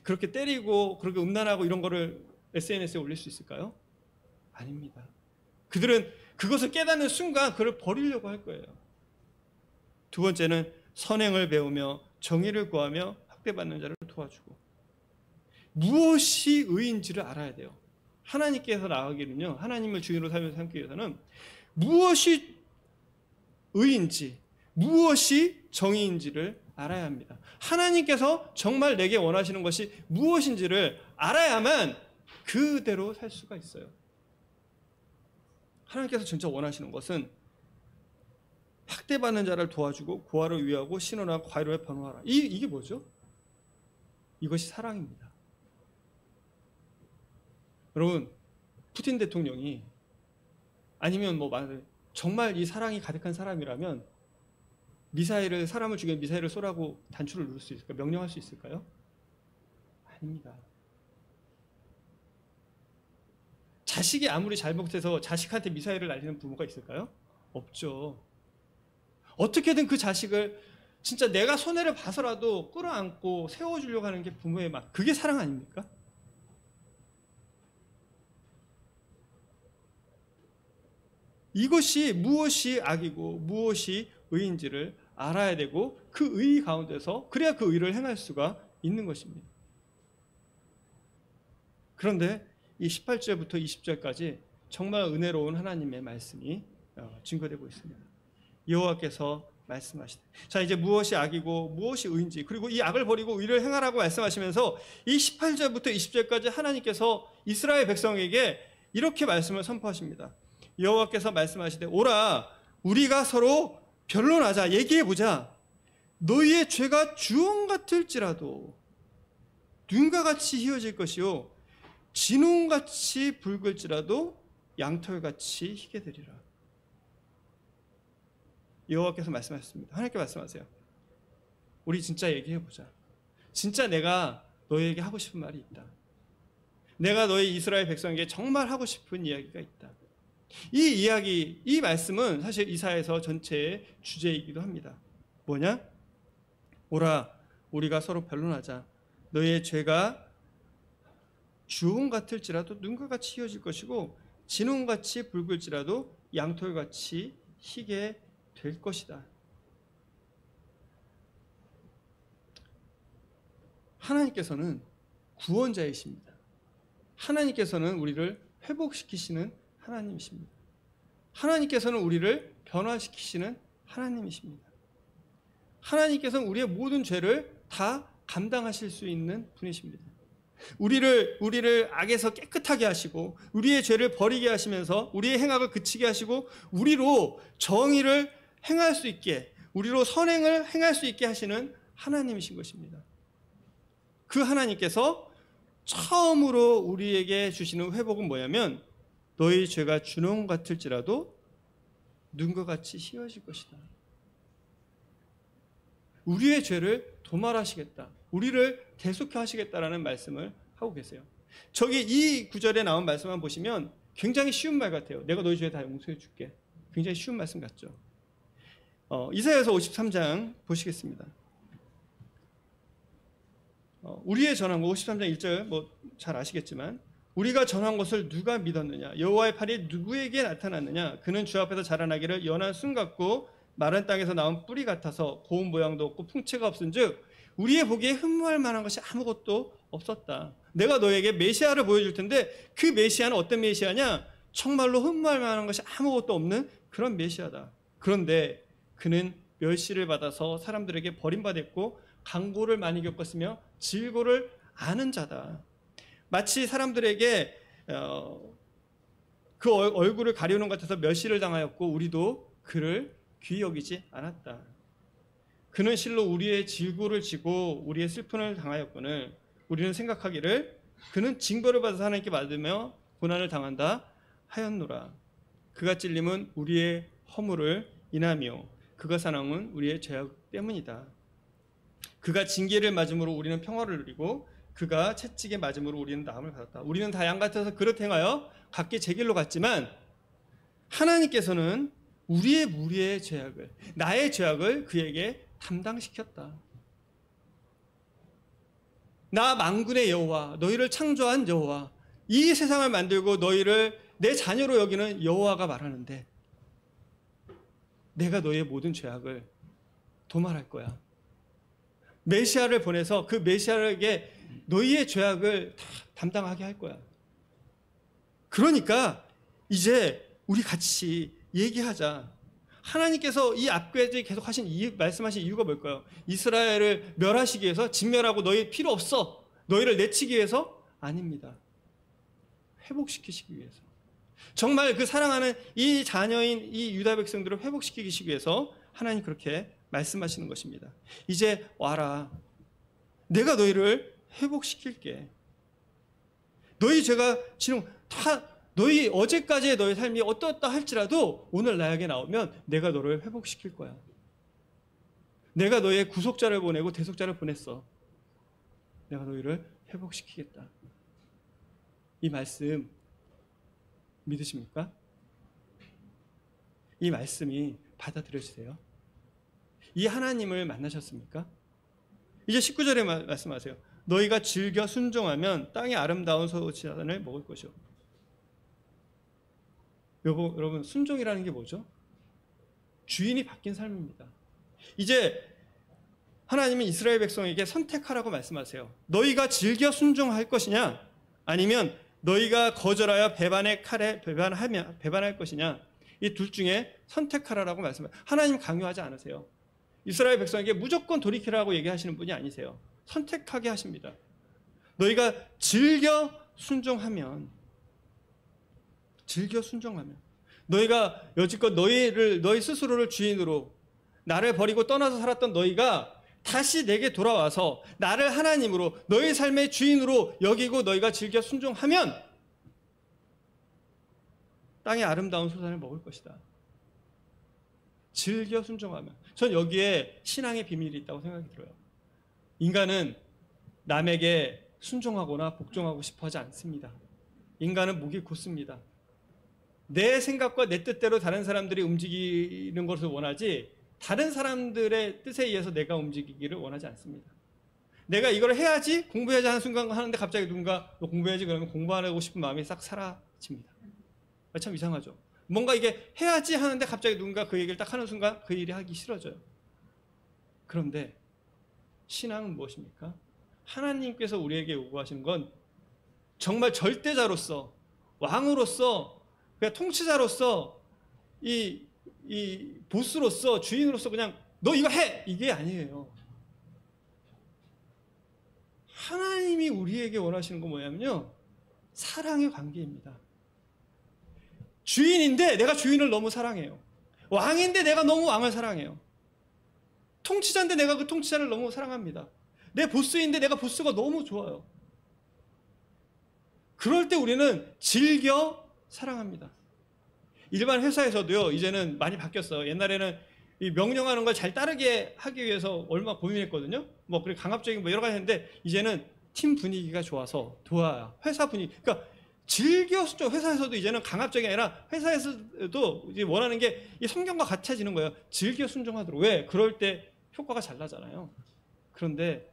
그렇게 때리고 그렇게 음란하고 이런 거를 SNS에 올릴 수 있을까요? 아닙니다. 그들은 그것을 깨닫는 순간 그걸 버리려고 할 거예요. 두 번째는 선행을 배우며 정의를 구하며 학대받는 자를 도와주고, 무엇이 의인지를 알아야 돼요. 하나님께서 나아가기는요, 하나님을 주인으로 살면서 삼기 위해서는 무엇이 의인지 무엇이 정의인지를 알아야 합니다. 하나님께서 정말 내게 원하시는 것이 무엇인지를 알아야만 그대로 살 수가 있어요. 하나님께서 진짜 원하시는 것은 학대받는 자를 도와주고 고아를 위하고 신원하고 과로에 변호하라. 이게 뭐죠? 이것이 사랑입니다. 여러분, 푸틴 대통령이 아니면 정말 이 사랑이 가득한 사람이라면 사람을 죽이는 미사일을 쏘라고 단추를 누를 수 있을까요? 명령할 수 있을까요? 아닙니다. 자식이 아무리 잘못해서 자식한테 미사일을 날리는 부모가 있을까요? 없죠. 어떻게든 그 자식을 진짜 내가 손해를 봐서라도 끌어안고 세워주려고 하는 게 부모의 막, 그게 사랑 아닙니까? 이것이 무엇이 악이고 무엇이 의인지를 알아야 되고 그 의 가운데서 그래야 그 의를 행할 수가 있는 것입니다. 그런데 이 18절부터 20절까지 정말 은혜로운 하나님의 말씀이 증거되고 있습니다. 여호와께서 말씀하시되, 자, 이제 무엇이 악이고 무엇이 의인지, 그리고 이 악을 버리고 의를 행하라고 말씀하시면서 이 18절부터 20절까지 하나님께서 이스라엘 백성에게 이렇게 말씀을 선포하십니다. 여호와께서 말씀하시되, 오라 우리가 서로 변론하자, 얘기해보자. 너희의 죄가 주홍 같을지라도 눈과 같이 희어질 것이요 진홍같이 붉을지라도 양털같이 희게 되리라. 여호와께서 말씀하셨습니다. 하나님께 말씀하세요. 우리 진짜 얘기해보자. 진짜 내가 너희에게 하고 싶은 말이 있다. 내가 너희 이스라엘 백성에게 정말 하고 싶은 이야기가 있다. 이 이야기, 이 말씀은 사실 이사야서 전체의 주제이기도 합니다. 뭐냐? 오라 우리가 서로 변론하자. 너희의 죄가 주홍 같을지라도 눈과 같이 희어질 것이고 진홍같이 붉을지라도 양털같이 희게 될 것이다. 하나님께서는 구원자이십니다. 하나님께서는 우리를 회복시키시는 하나님이십니다. 하나님께서는 우리를 변화시키시는 하나님이십니다. 하나님께서는 우리의 모든 죄를 다 감당하실 수 있는 분이십니다. 우리를 악에서 깨끗하게 하시고 우리의 죄를 버리게 하시면서 우리의 행악을 그치게 하시고 우리로 정의를 행할 수 있게, 우리로 선행을 행할 수 있게 하시는 하나님이신 것입니다. 그 하나님께서 처음으로 우리에게 주시는 회복은 뭐냐면 너희 죄가 준홍 같을지라도 눈과 같이 희어질 것이다. 우리의 죄를 도말하시겠다. 우리를 대속해 하시겠다라는 말씀을 하고 계세요. 저기 이 구절에 나온 말씀만 보시면 굉장히 쉬운 말 같아요. 내가 너희 죄 다 용서해 줄게. 굉장히 쉬운 말씀 같죠. 이사야서 53장 보시겠습니다. 우리의 전한 거 53장 1절 뭐 잘 아시겠지만 우리가 전한 것을 누가 믿었느냐? 여호와의 팔이 누구에게 나타났느냐? 그는 주 앞에서 자라나기를 연한 순 같고 마른 땅에서 나온 뿌리 같아서 고운 모양도 없고 풍채가 없은즉 우리의 보기에 흠모할 만한 것이 아무것도 없었다. 내가 너에게 메시아를 보여줄 텐데 그 메시아는 어떤 메시아냐? 정말로 흠모할 만한 것이 아무것도 없는 그런 메시아다. 그런데 그는 멸시를 받아서 사람들에게 버림받았고 강고를 많이 겪었으며 질고를 아는 자다. 마치 사람들에게 그 얼굴을 가려는 것 같아서 멸시를 당하였고 우리도 그를 귀히 여기지 않았다. 그는 실로 우리의 질고를 지고 우리의 슬픔을 당하였거늘 우리는 생각하기를 그는 징벌을 받아서 하나님께 받으며 고난을 당한다 하였노라. 그가 찔림은 우리의 허물을 인하며 그가 사망은 우리의 죄악 때문이다. 그가 징계를 맞음으로 우리는 평화를 누리고 그가 채찍에 맞음으로 우리는 나음을 받았다. 우리는 다 양 같아서 그릇 행하여 각기 제 길로 갔지만 하나님께서는 우리의 무리의 죄악을, 나의 죄악을 그에게 담당시켰다. 나 만군의 여호와, 너희를 창조한 여호와, 이 세상을 만들고 너희를 내 자녀로 여기는 여호와가 말하는데 내가 너희의 모든 죄악을 도말할 거야. 메시아를 보내서 그 메시아에게 너희의 죄악을 다 담당하게 할 거야. 그러니까 이제 우리 같이 얘기하자. 하나님께서 이 앞까지 계속 말씀하신 이유가 뭘까요? 이스라엘을 멸하시기 위해서, 진멸하고 너희 필요 없어, 너희를 내치기 위해서? 아닙니다. 회복시키시기 위해서. 정말 그 사랑하는 이 자녀인 이 유다 백성들을 회복시키기 위해서 하나님 그렇게 말씀하시는 것입니다. 이제 와라. 내가 너희를 회복시킬게. 너희 죄가 지금 다 너희 어제까지의 너희 삶이 어떻다 할지라도 오늘 나에게 나오면 내가 너를 회복시킬 거야. 내가 너의 구속자를 보내고 대속자를 보냈어. 내가 너희를 회복시키겠다. 이 말씀 믿으십니까? 이 말씀이 받아들여지세요? 이 하나님을 만나셨습니까? 이제 19절에 말씀하세요. 너희가 즐겨 순종하면 땅의 아름다운 소산을 먹을 것이요. 여러분, 순종이라는 게 뭐죠? 주인이 바뀐 삶입니다. 이제 하나님은 이스라엘 백성에게 선택하라고 말씀하세요. 너희가 즐겨 순종할 것이냐? 아니면 너희가 거절하여 배반의 칼에 배반할 것이냐? 이 둘 중에 선택하라고 말씀해요. 하나님 강요하지 않으세요. 이스라엘 백성에게 무조건 돌이키라고 얘기하시는 분이 아니세요. 선택하게 하십니다. 너희가 즐겨 순종하면 너희가 여지껏 너희 스스로를 주인으로 나를 버리고 떠나서 살았던 너희가 다시 내게 돌아와서 나를 하나님으로 너희 삶의 주인으로 여기고 너희가 즐겨 순종하면 땅의 아름다운 소산을 먹을 것이다. 즐겨 순종하면. 전 여기에 신앙의 비밀이 있다고 생각이 들어요. 인간은 남에게 순종하거나 복종하고 싶어 하지 않습니다. 인간은 목이 곧습니다. 내 생각과 내 뜻대로 다른 사람들이 움직이는 것을 원하지 다른 사람들의 뜻에 의해서 내가 움직이기를 원하지 않습니다. 내가 이걸 해야지, 공부해야지 하는 순간 하는데 갑자기 누군가 너 공부해야지 그러면 공부하고 싶은 마음이 싹 사라집니다. 참 이상하죠. 뭔가 이게 해야지 하는데 갑자기 누군가 그 얘기를 딱 하는 순간 그 일이 하기 싫어져요. 그런데 신앙은 무엇입니까? 하나님께서 우리에게 요구하시는 건 정말 절대자로서, 왕으로서, 그냥 통치자로서, 이 보스로서, 주인으로서 그냥 너 이거 해! 이게 아니에요. 하나님이 우리에게 원하시는 건 뭐냐면요, 사랑의 관계입니다. 주인인데 내가 주인을 너무 사랑해요. 왕인데 내가 너무 왕을 사랑해요. 통치자인데 내가 그 통치자를 너무 사랑합니다. 내 보스인데 내가 보스가 너무 좋아요. 그럴 때 우리는 즐겨 사랑합니다. 일반 회사에서도요, 이제는 많이 바뀌었어요. 옛날에는 이 명령하는 걸 잘 따르게 하기 위해서 얼마나 고민했거든요. 뭐, 그리고 강압적인 뭐 여러 가지 했는데, 이제는 팀 분위기가 좋아서 도와요. 회사 분위기. 그러니까 즐겨 순종, 회사에서도 이제는 강압적이 아니라 회사에서도 이제 원하는 게 이 성경과 같아지는 거예요. 즐겨 순종하도록. 왜? 그럴 때 효과가 잘 나잖아요. 그런데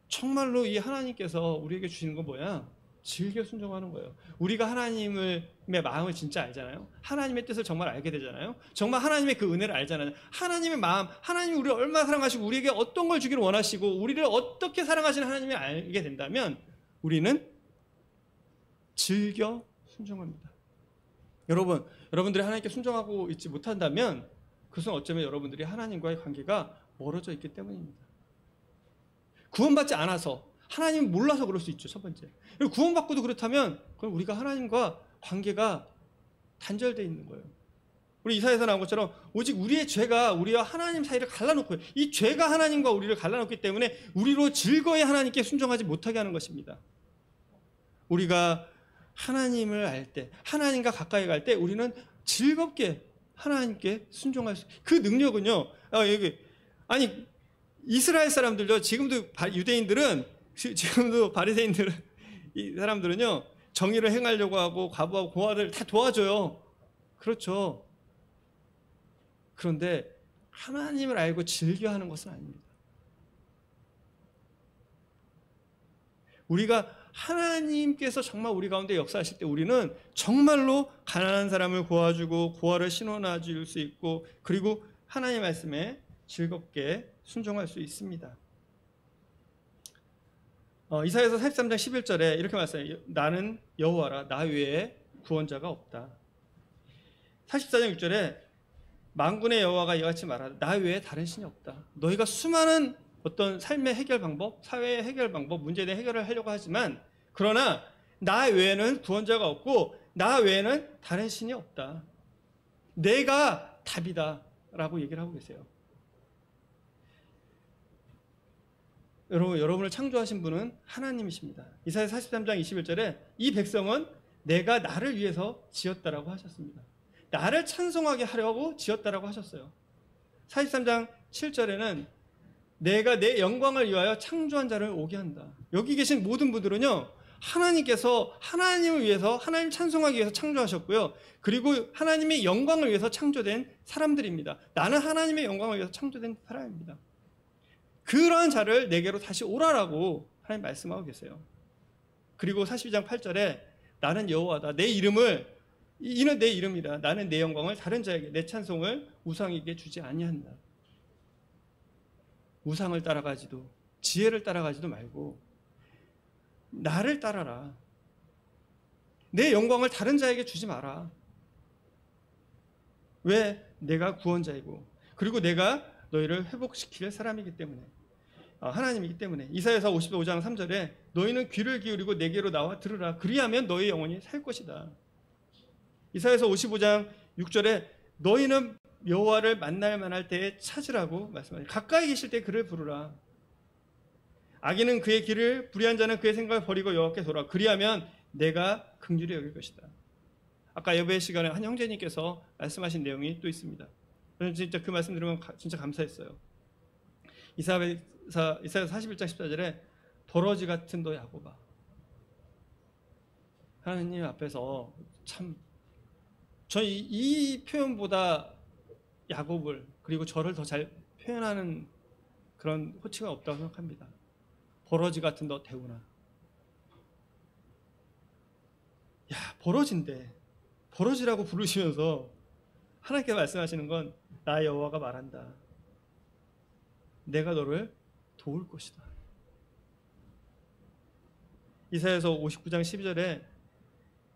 정말로 이 하나님께서 우리에게 주시는 건 뭐야? 즐겨 순종하는 거예요. 우리가 하나님의 마음을 진짜 알잖아요. 하나님의 뜻을 정말 알게 되잖아요. 정말 하나님의 그 은혜를 알잖아요. 하나님의 마음, 하나님이 우리를 얼마나 사랑하시고 우리에게 어떤 걸 주기를 원하시고 우리를 어떻게 사랑하시는 하나님을 알게 된다면 우리는 즐겨 순종합니다. 여러분들이 하나님께 순종하고 있지 못한다면 그것은 어쩌면 여러분들이 하나님과의 관계가 멀어져 있기 때문입니다. 구원받지 않아서, 하나님을 몰라서 그럴 수 있죠, 첫 번째. 그리고 구원받고도 그렇다면 그럼 우리가 하나님과 관계가 단절되어 있는 거예요. 우리 이사야에서 나온 것처럼 오직 우리의 죄가 우리와 하나님 사이를 갈라놓고, 이 죄가 하나님과 우리를 갈라놓기 때문에 우리로 즐거이 하나님께 순종하지 못하게 하는 것입니다. 우리가 하나님을 알 때, 하나님과 가까이 갈 때 우리는 즐겁게 하나님께 순종할 수, 그 능력은요, 아니 이스라엘 사람들도 지금도 유대인들은, 지금도 바리새인들은, 이 사람들은요 정의를 행하려고 하고 과부하고 고아를 다 도와줘요. 그렇죠. 그런데 하나님을 알고 즐겨하는 것은 아닙니다. 우리가 하나님께서 정말 우리 가운데 역사하실 때 우리는 정말로 가난한 사람을 도와주고 고아를 신원해 줄 수 있고, 그리고 하나님의 말씀에 즐겁게 순종할 수 있습니다. 이사야서 43장 11절에 이렇게 말씀해요. 나는 여호와라, 나 외에 구원자가 없다. 44장 6절에 만군의 여호와가 이같이 말하다. 나 외에 다른 신이 없다. 너희가 수많은 어떤 삶의 해결 방법, 사회의 해결 방법, 문제에 대한 해결을 하려고 하지만, 그러나 나 외에는 구원자가 없고 나 외에는 다른 신이 없다. 내가 답이다 라고 얘기를 하고 계세요. 여러분을 창조하신 분은 하나님이십니다. 이사야 43장 21절에 이 백성은 내가 나를 위해서 지었다라고 하셨습니다. 나를 찬송하게 하려고 지었다라고 하셨어요. 43장 7절에는 내가 내 영광을 위하여 창조한 자를 오게 한다. 여기 계신 모든 분들은요, 하나님께서 하나님을 위해서, 하나님 찬송하기 위해서 창조하셨고요. 그리고 하나님의 영광을 위해서 창조된 사람들입니다. 나는 하나님의 영광을 위해서 창조된 사람입니다. 그러한 자를 내게로 다시 오라라고 하나님 말씀하고 계세요. 그리고 42장 8절에 나는 여호와다. 내 이름을, 이는 내 이름이라. 나는 내 영광을 다른 자에게, 내 찬송을 우상에게 주지 아니한다. 우상을 따라가지도, 지혜를 따라가지도 말고 나를 따라라. 내 영광을 다른 자에게 주지 마라. 왜? 내가 구원자이고, 그리고 내가 너희를 회복시킬 사람이기 때문에, 하나님이기 때문에. 이사야서 55장 3절에 너희는 귀를 기울이고 내게로 나와 들으라. 그리하면 너희 영혼이 살 것이다. 이사야서 55장 6절에 너희는 여호와를 만날 만할 때에 찾으라고 말씀하세요. 가까이 계실 때 그를 부르라. 악인은 그의 길을, 불의한 자는 그의 생각을 버리고 여호와께 돌아. 그리하면 내가 긍휼히 여길 것이다. 아까 예배 시간에 한 형제님께서 말씀하신 내용이 또 있습니다. 저는 진짜 그 말씀 들으면 진짜 감사했어요. 이사야서 41장 14절에 버러지 같은 너 야곱아. 하나님 앞에서 참, 저는 이 표현보다 야곱을, 그리고 저를 더 잘 표현하는 그런 호칭은 없다고 생각합니다. 버러지 같은 너 대우나. 야, 버러지인데 버러지라고 부르시면서 하나님께서 말씀하시는 건 나 여호와가 말한다. 내가 너를 도울 것이다. 이사야서 59장 12절에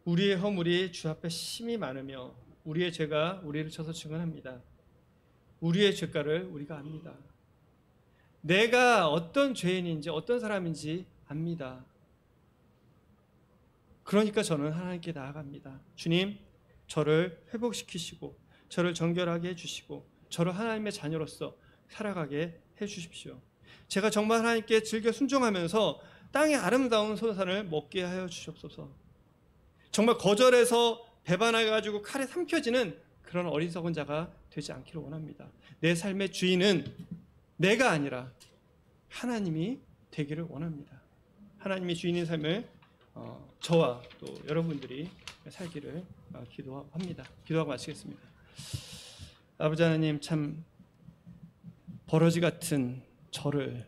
우리의 허물이 주 앞에 심히 많으며 우리의 죄가 우리를 쳐서 증언합니다. 우리의 죄가를 우리가 압니다. 내가 어떤 죄인인지 어떤 사람인지 압니다. 그러니까 저는 하나님께 나아갑니다. 주님, 저를 회복시키시고 저를 정결하게 해주시고 저를 하나님의 자녀로서 살아가게 해주십시오. 제가 정말 하나님께 즐겨 순종하면서 땅의 아름다운 소산을 먹게 하여 주시옵소서. 정말 거절해서 배반해가지고 칼에 삼켜지는 그런 어리석은 자가 되지 않기를 원합니다. 내 삶의 주인은 내가 아니라 하나님이 되기를 원합니다. 하나님이 주인인 삶을 저와 또 여러분들이 살기를 기도합니다. 기도하고 마치겠습니다. 아버지 하나님, 참 버러지 같은 저를